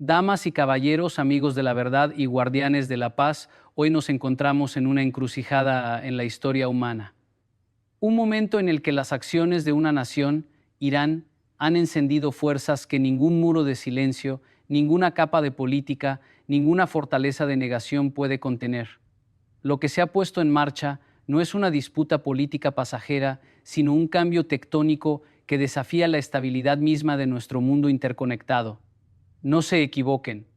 Damas y caballeros, amigos de la verdad y guardianes de la paz, hoy nos encontramos en una encrucijada en la historia humana. Un momento en el que las acciones de una nación, Irán, han encendido fuerzas que ningún muro de silencio, ninguna capa de política, ninguna fortaleza de negación puede contener. Lo que se ha puesto en marcha no es una disputa política pasajera, sino un cambio tectónico que desafía la estabilidad misma de nuestro mundo interconectado. No se equivoquen.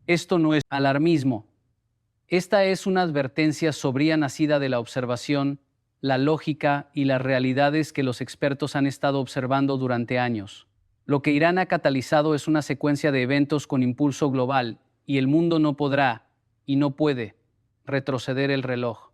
Esto no es alarmismo. Esta es una advertencia sobria nacida de la observación, la lógica y las realidades que los expertos han estado observando durante años. Lo que Irán ha catalizado es una secuencia de eventos con impulso global, y el mundo no podrá, y no puede, retroceder el reloj.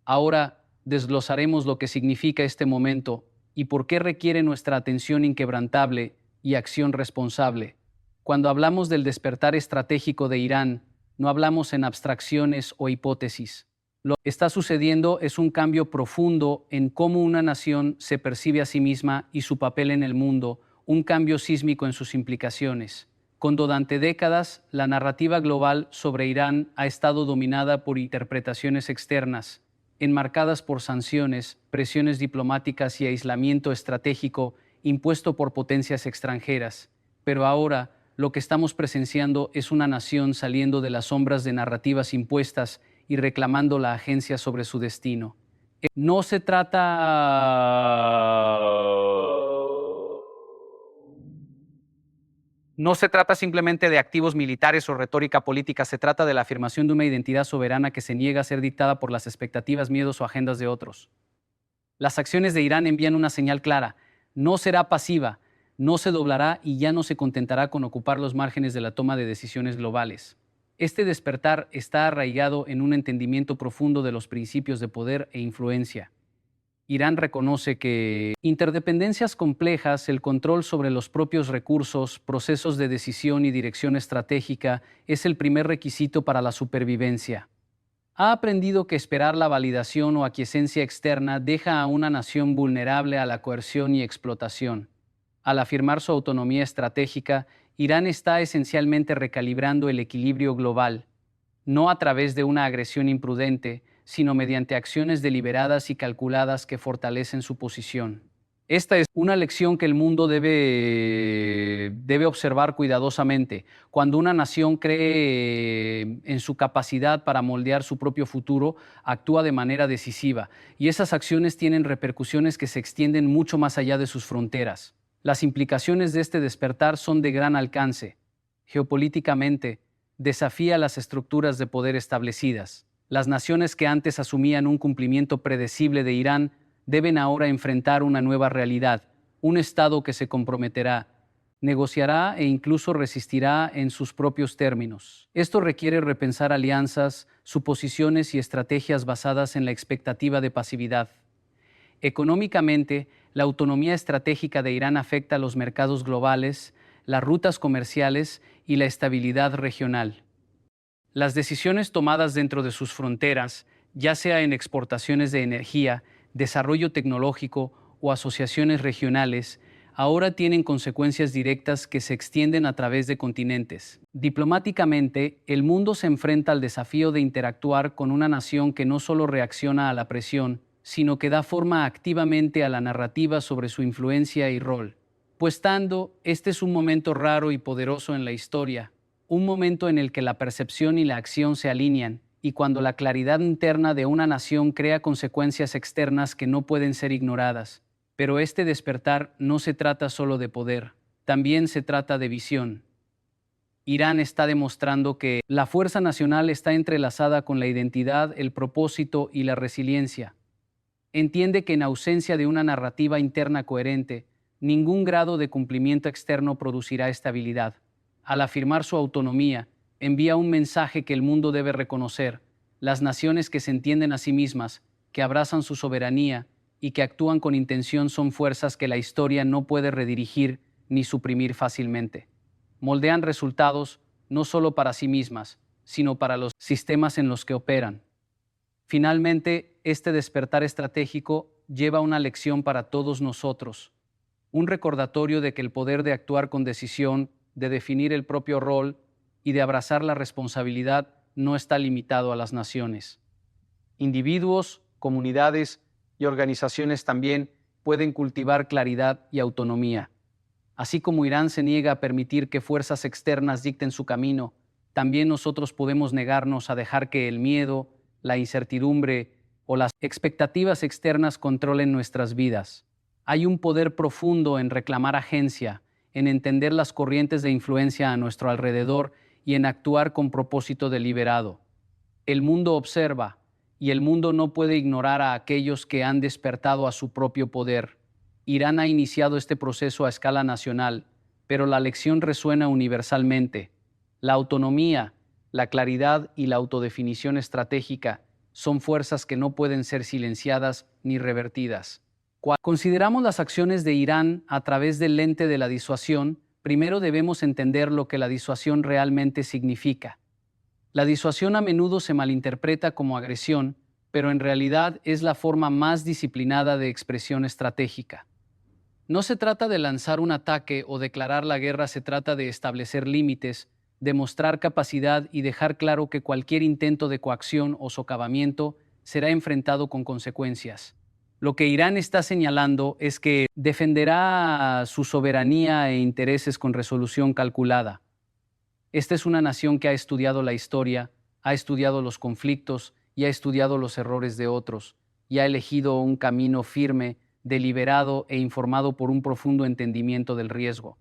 Ahora desglosaremos lo que significa este momento y por qué requiere nuestra atención inquebrantable y acción responsable. Cuando hablamos del despertar estratégico de Irán, no hablamos en abstracciones o hipótesis. Lo que está sucediendo es un cambio profundo en cómo una nación se percibe a sí misma y su papel en el mundo, un cambio sísmico en sus implicaciones. Cuando durante décadas la narrativa global sobre Irán ha estado dominada por interpretaciones externas, enmarcadas por sanciones, presiones diplomáticas y aislamiento estratégico impuesto por potencias extranjeras. Pero ahora, lo que estamos presenciando es una nación saliendo de las sombras de narrativas impuestas y reclamando la agencia sobre su destino. No se trata No se trata simplemente de activos militares o retórica política, se trata de la afirmación de una identidad soberana que se niega a ser dictada por las expectativas, miedos o agendas de otros. Las acciones de Irán envían una señal clara: no será pasiva, no se doblará y ya no se contentará con ocupar los márgenes de la toma de decisiones globales. Este despertar está arraigado en un entendimiento profundo de los principios de poder e influencia. Irán reconoce que interdependencias complejas, el control sobre los propios recursos, procesos de decisión y dirección estratégica es el primer requisito para la supervivencia. Ha aprendido que esperar la validación o aquiescencia externa deja a una nación vulnerable a la coerción y explotación. Al afirmar su autonomía estratégica, Irán está esencialmente recalibrando el equilibrio global, no a través de una agresión imprudente, sino mediante acciones deliberadas y calculadas que fortalecen su posición. Esta es una lección que el mundo debe observar cuidadosamente. Cuando una nación cree en su capacidad para moldear su propio futuro, actúa de manera decisiva, y esas acciones tienen repercusiones que se extienden mucho más allá de sus fronteras. Las implicaciones de este despertar son de gran alcance. Geopolíticamente, desafía las estructuras de poder establecidas. Las naciones que antes asumían un cumplimiento predecible de Irán deben ahora enfrentar una nueva realidad, un Estado que se comprometerá, negociará e incluso resistirá en sus propios términos. Esto requiere repensar alianzas, suposiciones y estrategias basadas en la expectativa de pasividad. Económicamente, la autonomía estratégica de Irán afecta a los mercados globales, las rutas comerciales y la estabilidad regional. Las decisiones tomadas dentro de sus fronteras, ya sea en exportaciones de energía, desarrollo tecnológico o asociaciones regionales, ahora tienen consecuencias directas que se extienden a través de continentes. Diplomáticamente, el mundo se enfrenta al desafío de interactuar con una nación que no solo reacciona a la presión, sino que da forma activamente a la narrativa sobre su influencia y rol. Pues tanto, este es un momento raro y poderoso en la historia, un momento en el que la percepción y la acción se alinean, y cuando la claridad interna de una nación crea consecuencias externas que no pueden ser ignoradas. Pero este despertar no se trata solo de poder, también se trata de visión. Irán está demostrando que la fuerza nacional está entrelazada con la identidad, el propósito y la resiliencia. Entiende que en ausencia de una narrativa interna coherente, ningún grado de cumplimiento externo producirá estabilidad. Al afirmar su autonomía, envía un mensaje que el mundo debe reconocer: las naciones que se entienden a sí mismas, que abrazan su soberanía y que actúan con intención son fuerzas que la historia no puede redirigir ni suprimir fácilmente. Moldean resultados no solo para sí mismas, sino para los sistemas en los que operan. Finalmente, este despertar estratégico lleva una lección para todos nosotros, un recordatorio de que el poder de actuar con decisión, de definir el propio rol, y de abrazar la responsabilidad no está limitado a las naciones. Individuos, comunidades y organizaciones también pueden cultivar claridad y autonomía. Así como Irán se niega a permitir que fuerzas externas dicten su camino, también nosotros podemos negarnos a dejar que el miedo, la incertidumbre o las expectativas externas controlen nuestras vidas. Hay un poder profundo en reclamar agencia, en entender las corrientes de influencia a nuestro alrededor y en actuar con propósito deliberado. El mundo observa, y el mundo no puede ignorar a aquellos que han despertado a su propio poder. Irán ha iniciado este proceso a escala nacional, pero la lección resuena universalmente. La autonomía, la claridad y la autodefinición estratégica son fuerzas que no pueden ser silenciadas ni revertidas. Cuando consideramos las acciones de Irán a través del lente de la disuasión, primero debemos entender lo que la disuasión realmente significa. La disuasión a menudo se malinterpreta como agresión, pero en realidad es la forma más disciplinada de expresión estratégica. No se trata de lanzar un ataque o declarar la guerra, se trata de establecer límites, demostrar capacidad y dejar claro que cualquier intento de coacción o socavamiento será enfrentado con consecuencias. Lo que Irán está señalando es que defenderá su soberanía e intereses con resolución calculada. Esta es una nación que ha estudiado la historia, ha estudiado los conflictos y ha estudiado los errores de otros, y ha elegido un camino firme, deliberado e informado por un profundo entendimiento del riesgo.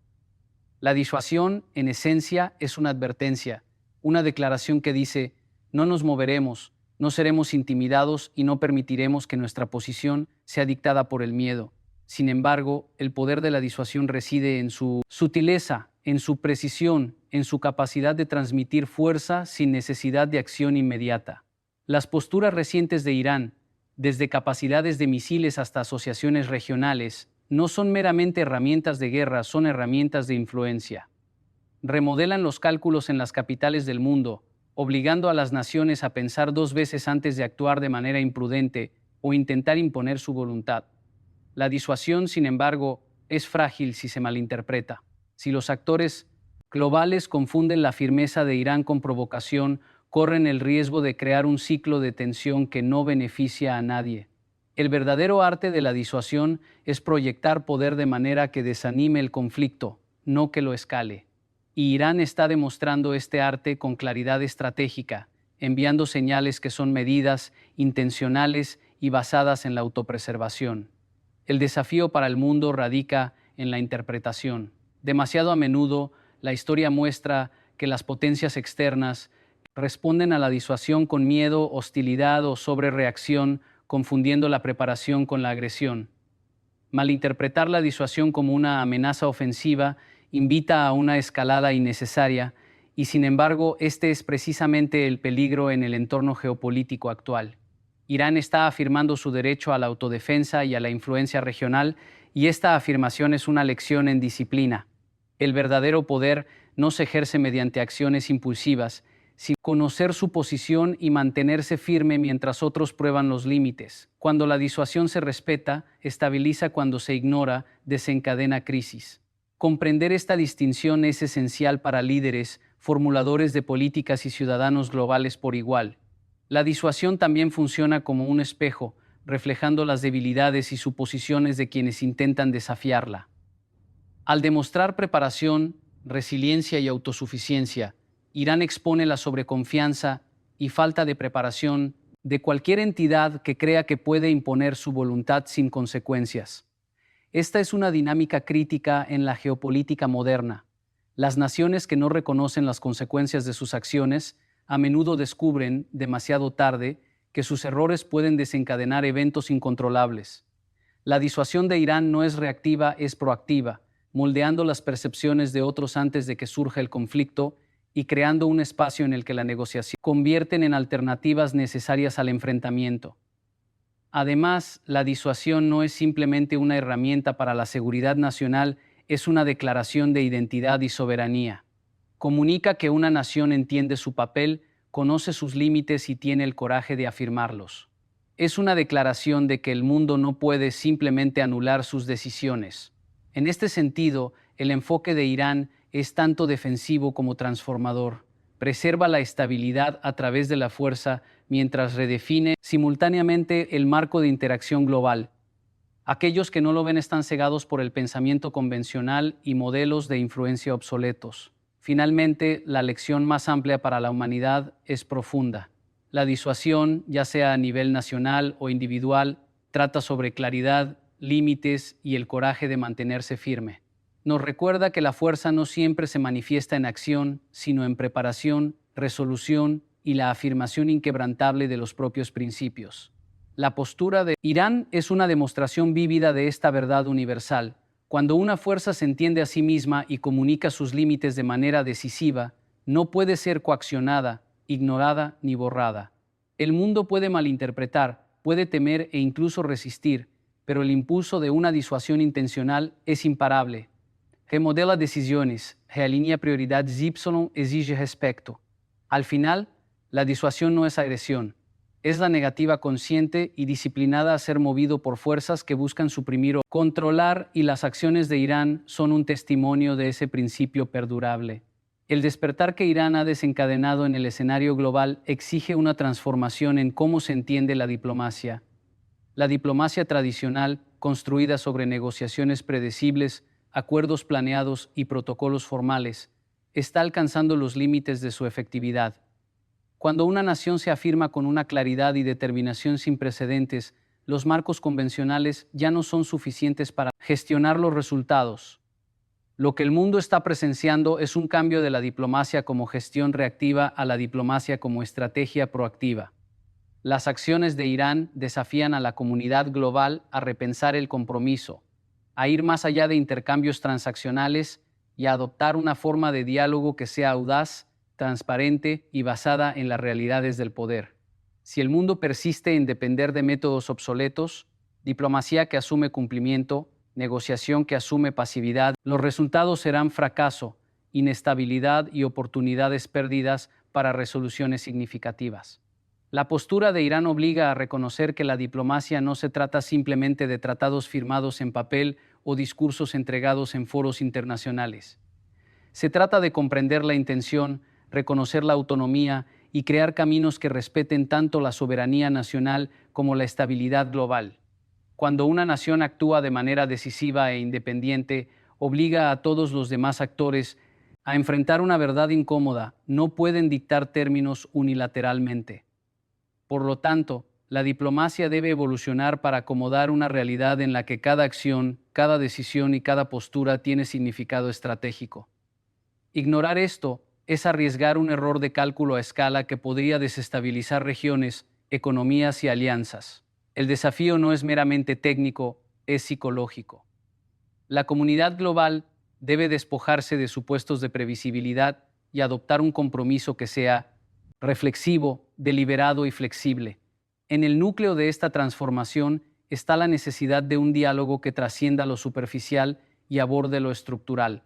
La disuasión, en esencia, es una advertencia, una declaración que dice: no nos moveremos, no seremos intimidados y no permitiremos que nuestra posición sea dictada por el miedo. Sin embargo, el poder de la disuasión reside en su sutileza, en su precisión, en su capacidad de transmitir fuerza sin necesidad de acción inmediata. Las posturas recientes de Irán, desde capacidades de misiles hasta asociaciones regionales, no son meramente herramientas de guerra, son herramientas de influencia. Remodelan los cálculos en las capitales del mundo, obligando a las naciones a pensar dos veces antes de actuar de manera imprudente o intentar imponer su voluntad. La disuasión, sin embargo, es frágil si se malinterpreta. Si los actores globales confunden la firmeza de Irán con provocación, corren el riesgo de crear un ciclo de tensión que no beneficia a nadie. El verdadero arte de la disuasión es proyectar poder de manera que desanime el conflicto, no que lo escale. Y Irán está demostrando este arte con claridad estratégica, enviando señales que son medidas, intencionales y basadas en la autopreservación. El desafío para el mundo radica en la interpretación. Demasiado a menudo, la historia muestra que las potencias externas responden a la disuasión con miedo, hostilidad o sobrereacción, confundiendo la preparación con la agresión. Malinterpretar la disuasión como una amenaza ofensiva invita a una escalada innecesaria, y sin embargo, este es precisamente el peligro en el entorno geopolítico actual. Irán está afirmando su derecho a la autodefensa y a la influencia regional, y esta afirmación es una lección en disciplina. El verdadero poder no se ejerce mediante acciones impulsivas, sino conocer su posición y mantenerse firme mientras otros prueban los límites. Cuando la disuasión se respeta, estabiliza; cuando se ignora, desencadena crisis. Comprender esta distinción es esencial para líderes, formuladores de políticas y ciudadanos globales por igual. La disuasión también funciona como un espejo, reflejando las debilidades y suposiciones de quienes intentan desafiarla. Al demostrar preparación, resiliencia y autosuficiencia, Irán expone la sobreconfianza y falta de preparación de cualquier entidad que crea que puede imponer su voluntad sin consecuencias. Esta es una dinámica crítica en la geopolítica moderna. Las naciones que no reconocen las consecuencias de sus acciones a menudo descubren, demasiado tarde, que sus errores pueden desencadenar eventos incontrolables. La disuasión de Irán no es reactiva, es proactiva, moldeando las percepciones de otros antes de que surja el conflicto y creando un espacio en el que la negociación convierten en alternativas necesarias al enfrentamiento. Además, la disuasión no es simplemente una herramienta para la seguridad nacional, es una declaración de identidad y soberanía. Comunica que una nación entiende su papel, conoce sus límites y tiene el coraje de afirmarlos. Es una declaración de que el mundo no puede simplemente anular sus decisiones. En este sentido, el enfoque de Irán es tanto defensivo como transformador. preserva la estabilidad a través de la fuerza mientras redefine simultáneamente el marco de interacción global. Aquellos que no lo ven están cegados por el pensamiento convencional y modelos de influencia obsoletos. Finalmente, la lección más amplia para la humanidad es profunda. La disuasión, ya sea a nivel nacional o individual, trata sobre claridad, límites y el coraje de mantenerse firme. Nos recuerda que la fuerza no siempre se manifiesta en acción, sino en preparación, resolución y la afirmación inquebrantable de los propios principios. La postura de Irán es una demostración vívida de esta verdad universal. Cuando una fuerza se entiende a sí misma y comunica sus límites de manera decisiva, no puede ser coaccionada, ignorada ni borrada. El mundo puede malinterpretar, puede temer e incluso resistir, pero el impulso de una disuasión intencional es imparable. Remodela decisiones, realinea prioridades y exige respeto. Al final, la disuasión no es agresión. Es la negativa consciente y disciplinada a ser movido por fuerzas que buscan suprimir o controlar, y las acciones de Irán son un testimonio de ese principio perdurable. El despertar que Irán ha desencadenado en el escenario global exige una transformación en cómo se entiende la diplomacia. La diplomacia tradicional, construida sobre negociaciones predecibles, acuerdos planeados y protocolos formales, está alcanzando los límites de su efectividad. Cuando una nación se afirma con una claridad y determinación sin precedentes, los marcos convencionales ya no son suficientes para gestionar los resultados. Lo que el mundo está presenciando es un cambio de la diplomacia como gestión reactiva a la diplomacia como estrategia proactiva. Las acciones de Irán desafían a la comunidad global a repensar el compromiso, a ir más allá de intercambios transaccionales y a adoptar una forma de diálogo que sea audaz, transparente y basada en las realidades del poder. Si el mundo persiste en depender de métodos obsoletos, diplomacia que asume cumplimiento, negociación que asume pasividad, los resultados serán fracaso, inestabilidad y oportunidades perdidas para resoluciones significativas. La postura de Irán obliga a reconocer que la diplomacia no se trata simplemente de tratados firmados en papel o discursos entregados en foros internacionales. Se trata de comprender la intención, reconocer la autonomía y crear caminos que respeten tanto la soberanía nacional como la estabilidad global. Cuando una nación actúa de manera decisiva e independiente, obliga a todos los demás actores a enfrentar una verdad incómoda: no pueden dictar términos unilateralmente. Por lo tanto, la diplomacia debe evolucionar para acomodar una realidad en la que cada acción, cada decisión y cada postura tiene significado estratégico. Ignorar esto es arriesgar un error de cálculo a escala que podría desestabilizar regiones, economías y alianzas. El desafío no es meramente técnico, es psicológico. La comunidad global debe despojarse de supuestos de previsibilidad y adoptar un compromiso que sea reflexivo, deliberado y flexible. En el núcleo de esta transformación está la necesidad de un diálogo que trascienda lo superficial y aborde lo estructural.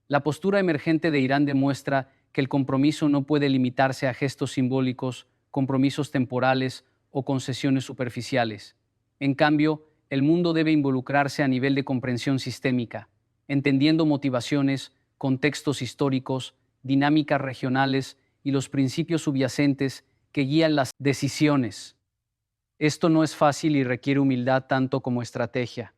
La postura emergente de Irán demuestra que el compromiso no puede limitarse a gestos simbólicos, compromisos temporales o concesiones superficiales. En cambio, el mundo debe involucrarse a nivel de comprensión sistémica, entendiendo motivaciones, contextos históricos, dinámicas regionales y los principios subyacentes que guían las decisiones. Esto no es fácil y requiere humildad tanto como estrategia.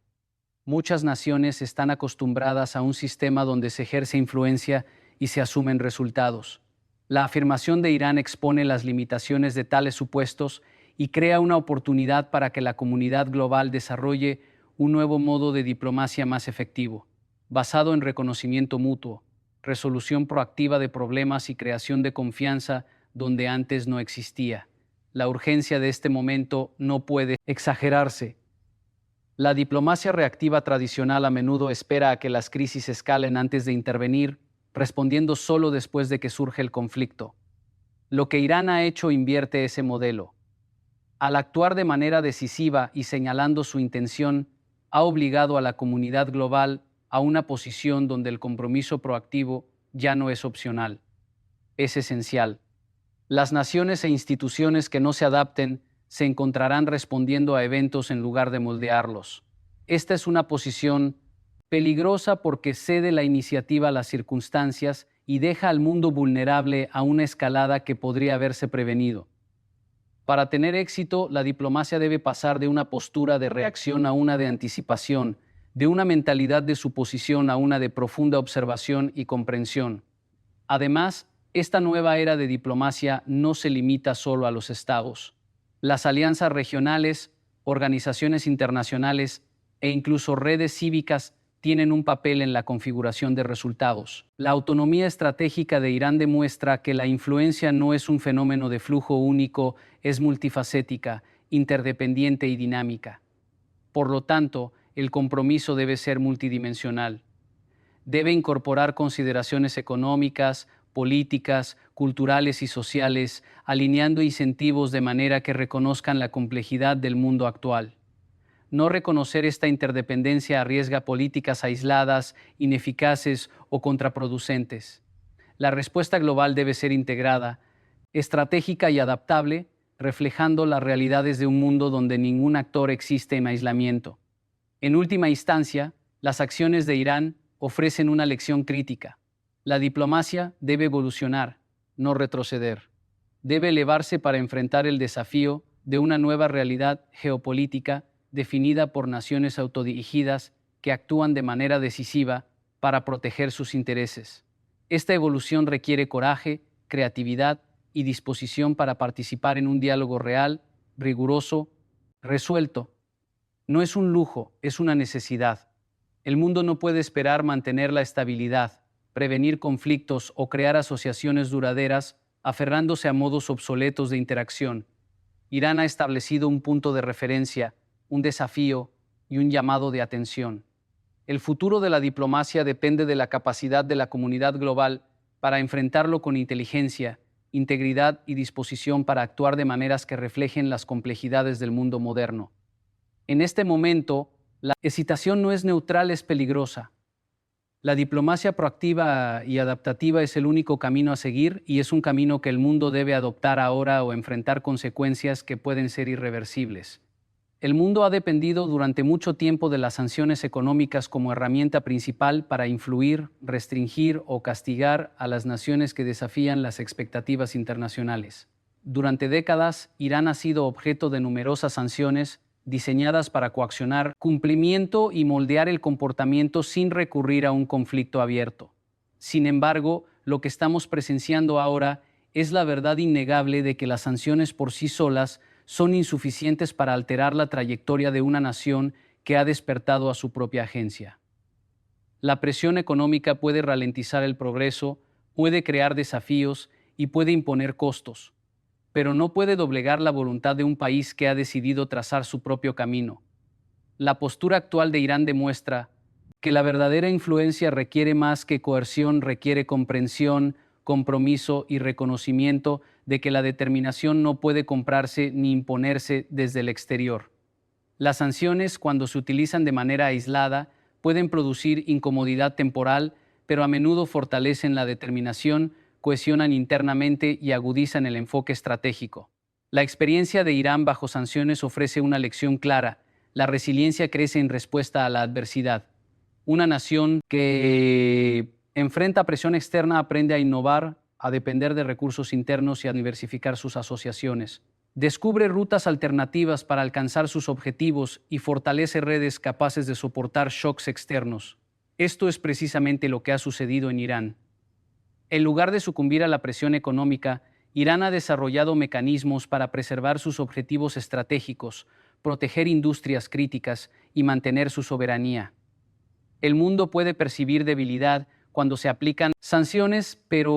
Muchas naciones están acostumbradas a un sistema donde se ejerce influencia y se asumen resultados. La afirmación de Irán expone las limitaciones de tales supuestos y crea una oportunidad para que la comunidad global desarrolle un nuevo modo de diplomacia más efectivo, basado en reconocimiento mutuo, resolución proactiva de problemas y creación de confianza donde antes no existía. La urgencia de este momento no puede exagerarse. La diplomacia reactiva tradicional a menudo espera a que las crisis escalen antes de intervenir, respondiendo solo después de que surge el conflicto. Lo que Irán ha hecho invierte ese modelo. Al actuar de manera decisiva y señalando su intención, ha obligado a la comunidad global a una posición donde el compromiso proactivo ya no es opcional. Es esencial. Las naciones e instituciones que no se adapten se encontrarán respondiendo a eventos en lugar de moldearlos. Esta es una posición peligrosa porque cede la iniciativa a las circunstancias y deja al mundo vulnerable a una escalada que podría haberse prevenido. Para tener éxito, la diplomacia debe pasar de una postura de reacción a una de anticipación, de una mentalidad de suposición a una de profunda observación y comprensión. Además, esta nueva era de diplomacia no se limita solo a los estados. Las alianzas regionales, organizaciones internacionales e incluso redes cívicas tienen un papel en la configuración de resultados. La autonomía estratégica de Irán demuestra que la influencia no es un fenómeno de flujo único, es multifacética, interdependiente y dinámica. Por lo tanto, el compromiso debe ser multidimensional. Debe incorporar consideraciones económicas, políticas, culturales y sociales, alineando incentivos de manera que reconozcan la complejidad del mundo actual. No reconocer esta interdependencia arriesga políticas aisladas, ineficaces o contraproducentes. La respuesta global debe ser integrada, estratégica y adaptable, reflejando las realidades de un mundo donde ningún actor existe en aislamiento. En última instancia, las acciones de Irán ofrecen una lección crítica. La diplomacia debe evolucionar, no retroceder. Debe elevarse para enfrentar el desafío de una nueva realidad geopolítica definida por naciones autodirigidas que actúan de manera decisiva para proteger sus intereses. Esta evolución requiere coraje, creatividad y disposición para participar en un diálogo real, riguroso, resuelto. No es un lujo, es una necesidad. El mundo no puede esperar mantener la estabilidad, prevenir conflictos o crear asociaciones duraderas aferrándose a modos obsoletos de interacción. Irán ha establecido un punto de referencia, un desafío y un llamado de atención. El futuro de la diplomacia depende de la capacidad de la comunidad global para enfrentarlo con inteligencia, integridad y disposición para actuar de maneras que reflejen las complejidades del mundo moderno. En este momento, la hesitación no es neutral, es peligrosa. La diplomacia proactiva y adaptativa es el único camino a seguir y es un camino que el mundo debe adoptar ahora o enfrentar consecuencias que pueden ser irreversibles. El mundo ha dependido durante mucho tiempo de las sanciones económicas como herramienta principal para influir, restringir o castigar a las naciones que desafían las expectativas internacionales. Durante décadas, Irán ha sido objeto de numerosas sanciones diseñadas para coaccionar cumplimiento y moldear el comportamiento sin recurrir a un conflicto abierto. Sin embargo, lo que estamos presenciando ahora es la verdad innegable de que las sanciones por sí solas son insuficientes para alterar la trayectoria de una nación que ha despertado a su propia agencia. La presión económica puede ralentizar el progreso, puede crear desafíos y puede imponer costos, pero no puede doblegar la voluntad de un país que ha decidido trazar su propio camino. La postura actual de Irán demuestra que la verdadera influencia requiere más que coerción, requiere comprensión, compromiso y reconocimiento de que la determinación no puede comprarse ni imponerse desde el exterior. Las sanciones, cuando se utilizan de manera aislada, pueden producir incomodidad temporal, pero a menudo fortalecen la determinación, cohesionan internamente y agudizan el enfoque estratégico. La experiencia de Irán bajo sanciones ofrece una lección clara: la resiliencia crece en respuesta a la adversidad. Una nación que enfrenta presión externa aprende a innovar, a depender de recursos internos y a diversificar sus asociaciones. Descubre rutas alternativas para alcanzar sus objetivos y fortalece redes capaces de soportar shocks externos. Esto es precisamente lo que ha sucedido en Irán. En lugar de sucumbir a la presión económica, Irán ha desarrollado mecanismos para preservar sus objetivos estratégicos, proteger industrias críticas y mantener su soberanía. El mundo puede percibir debilidad cuando se aplican sanciones, pero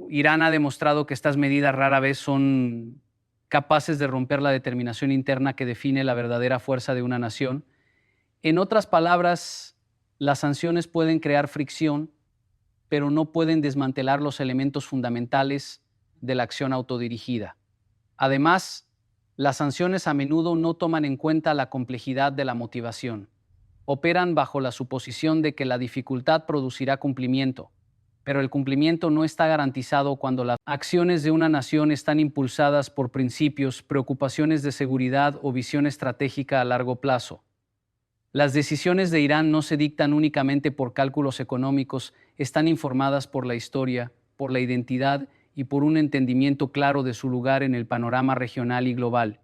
Irán ha demostrado que estas medidas rara vez son capaces de romper la determinación interna que define la verdadera fuerza de una nación. En otras palabras, las sanciones pueden crear fricción, pero no pueden desmantelar los elementos fundamentales de la acción autodirigida. Además, las sanciones a menudo no toman en cuenta la complejidad de la motivación. Operan bajo la suposición de que la dificultad producirá cumplimiento, pero el cumplimiento no está garantizado cuando las acciones de una nación están impulsadas por principios, preocupaciones de seguridad o visión estratégica a largo plazo. Las decisiones de Irán no se dictan únicamente por cálculos económicos, están informadas por la historia, por la identidad y por un entendimiento claro de su lugar en el panorama regional y global.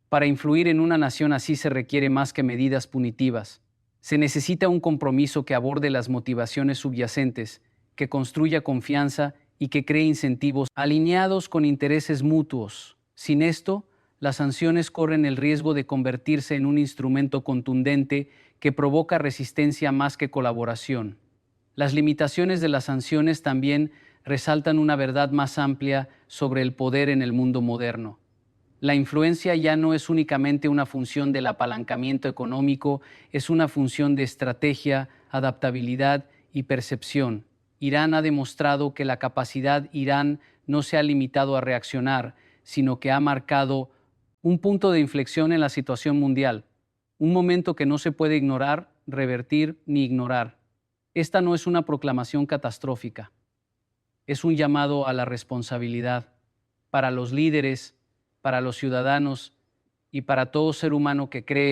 Para influir en una nación así se requiere más que medidas punitivas. Se necesita un compromiso que aborde las motivaciones subyacentes, que construya confianza y que cree incentivos alineados con intereses mutuos. Sin esto, las sanciones corren el riesgo de convertirse en un instrumento contundente que provoca resistencia más que colaboración. Las limitaciones de las sanciones también resaltan una verdad más amplia sobre el poder en el mundo moderno. La influencia ya no es únicamente una función del apalancamiento económico, es una función de estrategia, adaptabilidad y percepción. Irán ha demostrado que la capacidad Irán no se ha limitado a reaccionar, sino que ha marcado un punto de inflexión en la situación mundial, un momento que no se puede ignorar, revertir ni ignorar. Esta no es una proclamación catastrófica, es un llamado a la responsabilidad para los líderes, para los ciudadanos y para todo ser humano que cree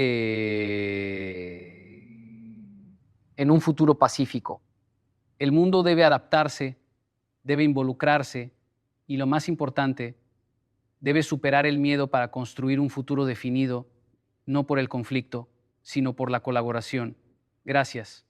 en un futuro pacífico. El mundo debe adaptarse, debe involucrarse y, lo más importante, debe superar el miedo para construir un futuro definido, no por el conflicto, sino por la colaboración. Gracias.